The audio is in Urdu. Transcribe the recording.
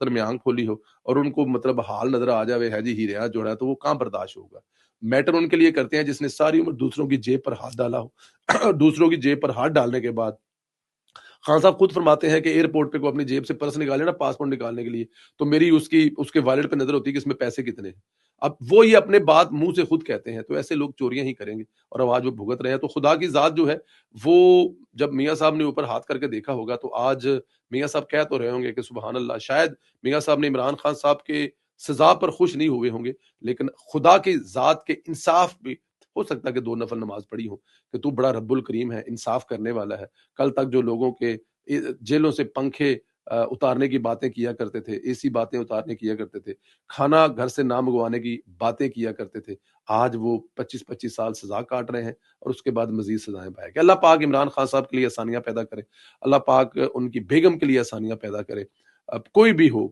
درمیان کھولی ہو اور ان کو مطلب حال نظر آ جاوے ہے جی ہیرا جوڑا ہے، تو وہ کہاں برداشت ہوگا؟ میٹر ان کے لیے کرتے ہیں جس نے ساری عمر دوسروں کی جیب پر ہاتھ ڈالا ہو دوسروں کی جیب پر ہاتھ ڈالنے کے بعد خان صاحب خود فرماتے ہیں کہ ایئرپورٹ پہ کو اپنی جیب سے پرس نکالے نا پاسپورٹ نکالنے کے لیے، تو میری اس کے والٹ پہ نظر ہوتی ہے کہ اس میں پیسے کتنے ہیں۔ اب وہ یہ اپنے بات منہ سے خود کہتے ہیں، تو ایسے لوگ چوریاں ہی کریں گے اور اب آج وہ بھگت رہے ہیں۔ تو خدا کی ذات جو ہے وہ جب میاں صاحب نے اوپر ہاتھ کر کے دیکھا ہوگا تو آج میاں صاحب کہہ تو رہے ہوں گے کہ سبحان اللہ، شاید میاں صاحب نے عمران خان صاحب کے سزا پر خوش نہیں ہوئے ہوں گے، لیکن خدا کی ذات کے انصاف بھی ہو سکتا ہے کہ 2 نفل نماز پڑھی ہو کہ تو بڑا رب الکریم ہے، انصاف کرنے والا ہے۔ کل تک جو لوگوں کے جیلوں سے پنکھے اتارنے کی باتیں کیا کرتے تھے، اے سی باتیں اتارنے کیا کرتے تھے، کھانا گھر سے نہ منگوانے کی باتیں کیا کرتے تھے، آج وہ 25 سال سزا کاٹ رہے ہیں اور اس کے بعد مزید سزائیں پائے گے۔ اللہ پاک عمران خان صاحب کے لیے آسانیاں پیدا کرے، اللہ پاک ان کی بیگم کے لیے آسانیاں پیدا کرے۔ اب کوئی بھی ہو